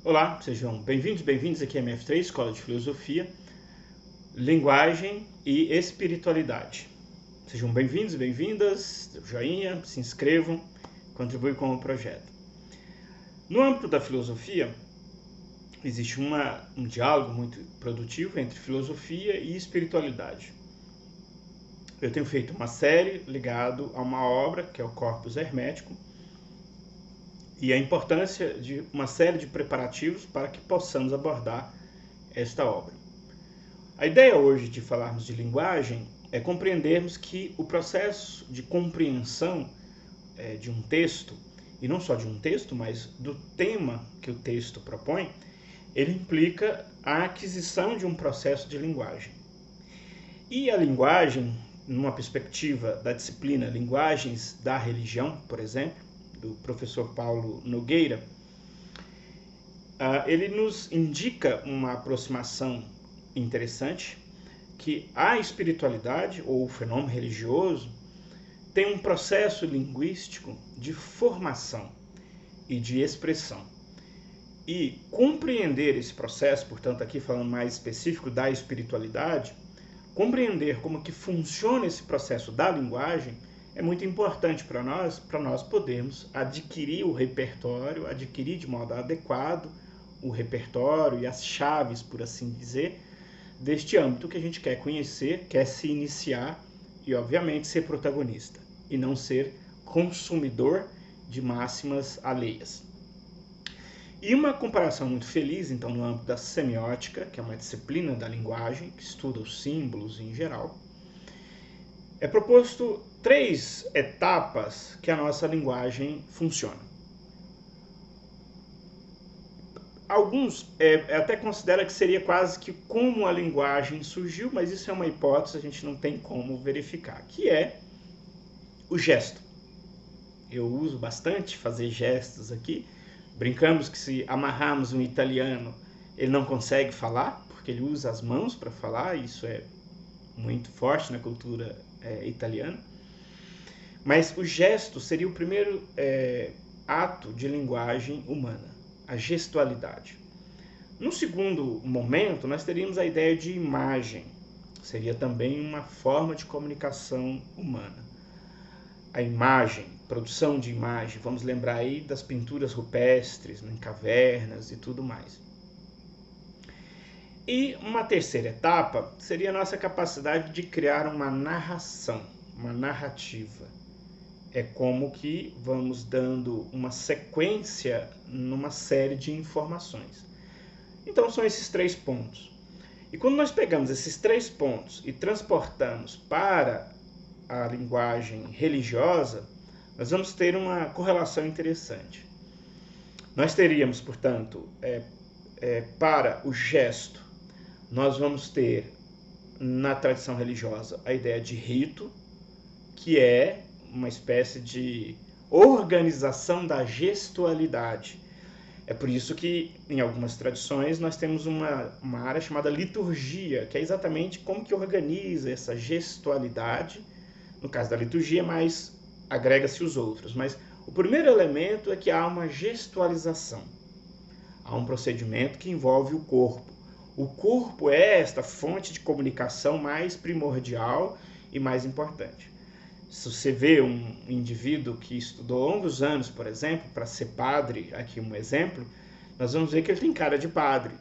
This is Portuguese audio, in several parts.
Olá, sejam bem-vindos, bem-vindos aqui à MF3, Escola de Filosofia, Linguagem e Espiritualidade. Sejam bem-vindos, bem-vindas, joinha, se inscrevam, contribuem com o projeto. No âmbito da filosofia, existe um diálogo muito produtivo entre filosofia e espiritualidade. Eu tenho feito uma série ligado a uma obra, que é o Corpus Hermético, e a importância de uma série de preparativos para que possamos abordar esta obra. A ideia hoje de falarmos de linguagem é compreendermos que o processo de compreensão de um texto, e não só de um texto, mas do tema que o texto propõe, ele implica a aquisição de um processo de linguagem. E a linguagem, numa perspectiva da disciplina Linguagens da Religião, por exemplo, do professor Paulo Nogueira, ele nos indica uma aproximação interessante, que a espiritualidade ou o fenômeno religioso tem um processo linguístico de formação e de expressão. E compreender esse processo, portanto aqui falando mais específico da espiritualidade, compreender como que funciona esse processo da linguagem é muito importante para nós podermos adquirir o repertório, adquirir de modo adequado o repertório e as chaves, por assim dizer, deste âmbito que a gente quer conhecer, quer se iniciar e, obviamente, ser protagonista, e não ser consumidor de máximas alheias. E uma comparação muito feliz, então, no âmbito da semiótica, que é uma disciplina da linguagem, que estuda os símbolos em geral, é proposto 3 etapas que a nossa linguagem funciona. Alguns até consideram que seria quase que como a linguagem surgiu, mas isso é uma hipótese, a gente não tem como verificar, que é o gesto. Eu uso bastante fazer gestos aqui. Brincamos que se amarrarmos um italiano, ele não consegue falar, porque ele usa as mãos para falar, isso é muito forte na cultura italiana. Mas o gesto seria o primeiro ato de linguagem humana, a gestualidade. No segundo momento, nós teríamos a ideia de imagem, seria também uma forma de comunicação humana. A imagem, produção de imagem, vamos lembrar aí das pinturas rupestres, em cavernas e tudo mais. E uma terceira etapa seria a nossa capacidade de criar uma narração, uma narrativa. É como que vamos dando uma sequência numa série de informações. Então são esses 3 pontos. E quando nós pegamos esses 3 pontos e transportamos para a linguagem religiosa, nós vamos ter uma correlação interessante. Nós teríamos, portanto, para o gesto, nós vamos ter na tradição religiosa a ideia de rito, que é uma espécie de organização da gestualidade. É por isso que, em algumas tradições, nós temos uma área chamada liturgia, que é exatamente como que organiza essa gestualidade. No caso da liturgia, mas agrega-se os outros. Mas o primeiro elemento é que há uma gestualização. Há um procedimento que envolve o corpo. O corpo é esta fonte de comunicação mais primordial e mais importante. Se você vê um indivíduo que estudou longos anos, por exemplo, para ser padre, aqui um exemplo, nós vamos ver que ele tem cara de padre.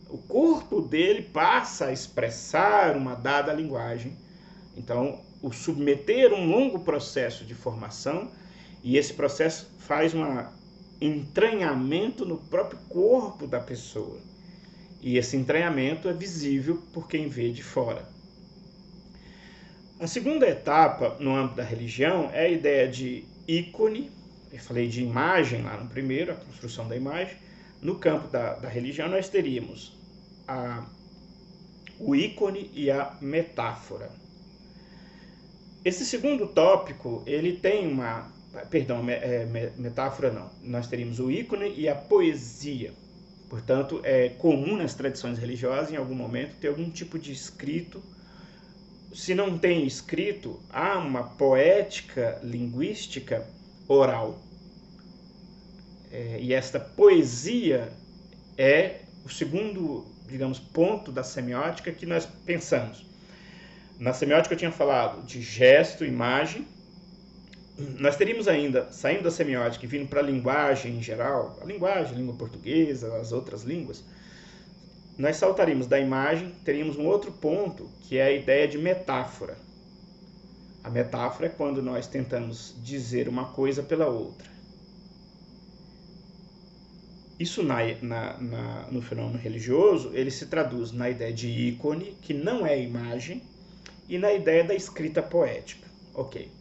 O corpo dele passa a expressar uma dada linguagem. Então, o submeter um longo processo de formação, e esse processo faz um entranhamento no próprio corpo da pessoa. E esse entranhamento é visível por quem vê de fora. A segunda etapa no âmbito da religião é a ideia de ícone. Eu falei de imagem lá no primeiro, a construção da imagem. No campo da religião nós teríamos o ícone e a metáfora. Esse segundo tópico, ele tem metáfora não. Nós teríamos o ícone e a poesia. Portanto, é comum nas tradições religiosas, em algum momento, ter algum tipo de escrito. Se não tem escrito, há uma poética linguística oral. E esta poesia é o segundo, digamos, ponto da semiótica que nós pensamos. Na semiótica eu tinha falado de gesto, imagem. Nós teríamos ainda, saindo da semiótica e vindo para a linguagem em geral, a linguagem, a língua portuguesa, as outras línguas, nós saltaríamos da imagem, teríamos um outro ponto, que é a ideia de metáfora. A metáfora é quando nós tentamos dizer uma coisa pela outra. Isso no fenômeno religioso, ele se traduz na ideia de ícone, que não é imagem, e na ideia da escrita poética. Ok.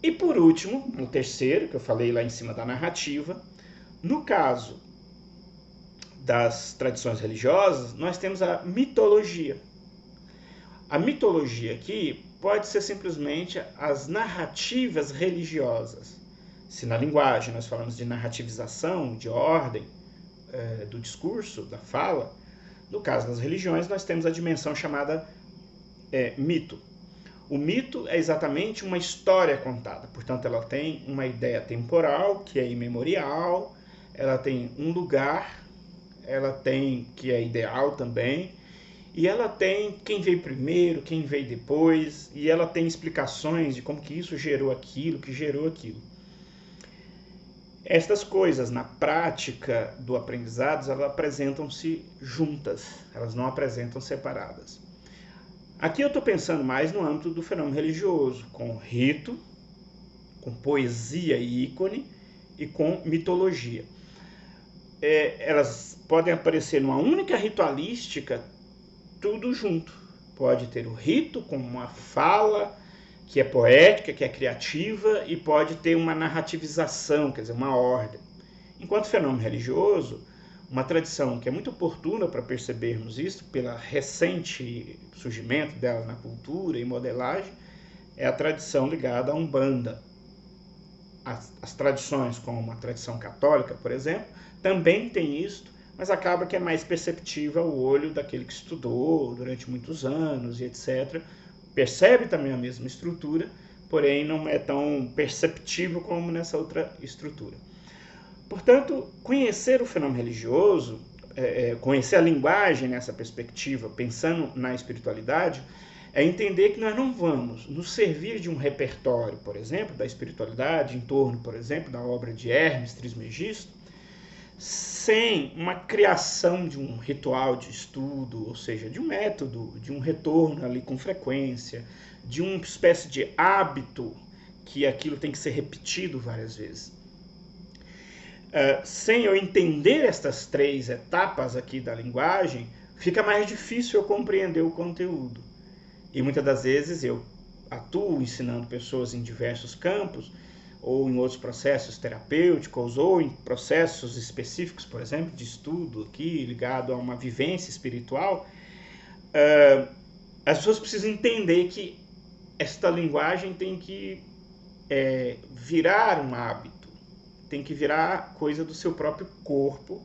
E por último, no terceiro, que eu falei lá em cima da narrativa, no caso das tradições religiosas, nós temos a mitologia. A mitologia aqui pode ser simplesmente as narrativas religiosas. Se na linguagem nós falamos de narrativização, de ordem do discurso, da fala, no caso das religiões nós temos a dimensão chamada mito. O mito é exatamente uma história contada, portanto ela tem uma ideia temporal, que é imemorial, ela tem um lugar, ela tem que é ideal também, e ela tem quem veio primeiro, quem veio depois, e ela tem explicações de como que isso gerou aquilo, que gerou aquilo. Estas coisas, na prática do aprendizado, elas apresentam-se juntas, elas não apresentam separadas. Aqui eu estou pensando mais no âmbito do fenômeno religioso, com rito, com poesia e ícone e com mitologia. Elas podem aparecer numa única ritualística, tudo junto. Pode ter o rito como uma fala que é poética, que é criativa, e pode ter uma narrativização, quer dizer, uma ordem. Enquanto fenômeno religioso, uma tradição que é muito oportuna para percebermos isso, pelo recente surgimento dela na cultura e modelagem, é a tradição ligada à Umbanda. As tradições, como a tradição católica, por exemplo, também tem isso, mas acaba que é mais perceptível ao olho daquele que estudou durante muitos anos e etc. Percebe também a mesma estrutura, porém não é tão perceptível como nessa outra estrutura. Portanto, conhecer o fenômeno religioso, conhecer a linguagem nessa perspectiva, pensando na espiritualidade, é entender que nós não vamos nos servir de um repertório, por exemplo, da espiritualidade, em torno, por exemplo, da obra de Hermes Trismegisto, sem uma criação de um ritual de estudo, ou seja, de um método, de um retorno ali com frequência, de uma espécie de hábito que aquilo tem que ser repetido várias vezes. Sem eu entender estas três etapas aqui da linguagem, fica mais difícil eu compreender o conteúdo. E muitas das vezes eu atuo ensinando pessoas em diversos campos, ou em outros processos terapêuticos, ou em processos específicos, por exemplo, de estudo aqui, ligado a uma vivência espiritual. As pessoas precisam entender que esta linguagem tem que virar um hábito, tem que virar coisa do seu próprio corpo,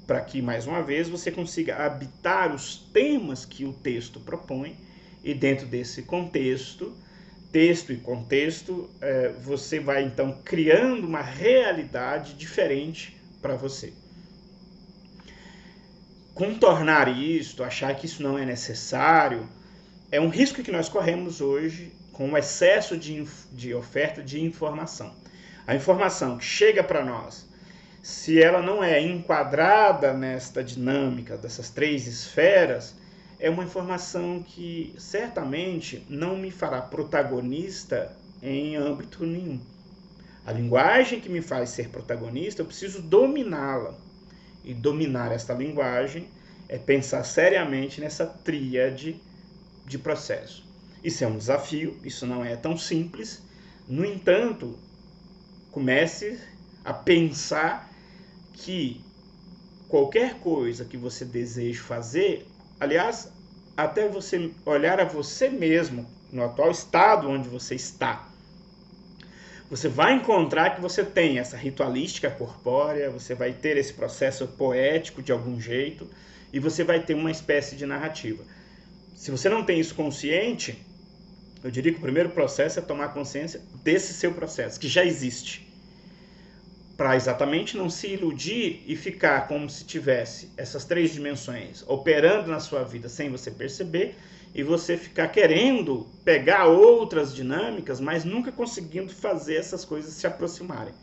para que, mais uma vez, você consiga habitar os temas que o texto propõe, e dentro desse contexto, texto e contexto, você vai então criando uma realidade diferente para você. Contornar isto, achar que isso não é necessário, é um risco que nós corremos hoje com o excesso de oferta de informação. A informação que chega para nós, se ela não é enquadrada nesta dinâmica dessas três esferas, é uma informação que certamente não me fará protagonista em âmbito nenhum. A linguagem que me faz ser protagonista, eu preciso dominá-la. E dominar esta linguagem é pensar seriamente nessa tríade de processo. Isso é um desafio, isso não é tão simples. No entanto, comece a pensar que qualquer coisa que você deseje fazer, aliás, até você olhar a você mesmo no atual estado onde você está, você vai encontrar que você tem essa ritualística corpórea, você vai ter esse processo poético de algum jeito, e você vai ter uma espécie de narrativa. Se você não tem isso consciente, eu diria que o primeiro processo é tomar consciência desse seu processo, que já existe. para exatamente não se iludir e ficar como se tivesse essas 3 dimensões operando na sua vida sem você perceber, e você ficar querendo pegar outras dinâmicas, mas nunca conseguindo fazer essas coisas se aproximarem.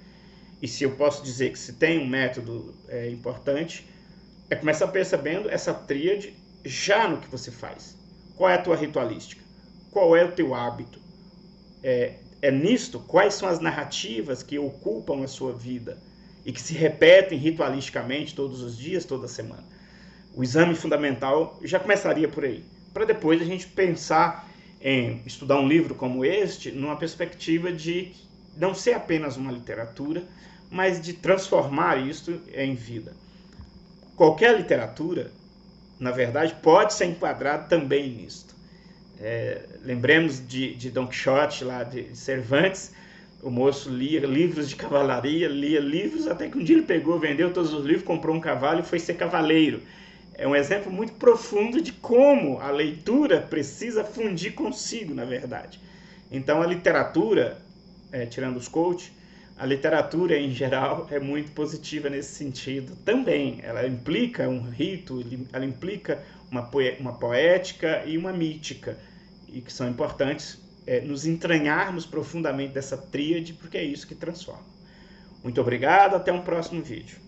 E se eu posso dizer que se tem um método importante, é começar percebendo essa tríade já no que você faz. Qual é a tua ritualística? Qual é o teu hábito? É nisto, quais são as narrativas que ocupam a sua vida e que se repetem ritualisticamente todos os dias, toda semana? O exame fundamental já começaria por aí, para depois a gente pensar em estudar um livro como este numa perspectiva de não ser apenas uma literatura, mas de transformar isto em vida. Qualquer literatura, na verdade, pode ser enquadrada também nisto. Lembremos de Don Quixote, lá de Cervantes. O moço lia livros de cavalaria, lia livros, até que um dia ele pegou, vendeu todos os livros, comprou um cavalo e foi ser cavaleiro. É um exemplo muito profundo de como a leitura precisa fundir consigo, na verdade. Então a literatura, tirando os coach, a literatura em geral é muito positiva nesse sentido também. Ela implica um rito, ela implica uma poética e uma mítica, e que são importantes nos entranharmos profundamente dessa tríade, porque é isso que transforma. Muito obrigado, até um próximo vídeo.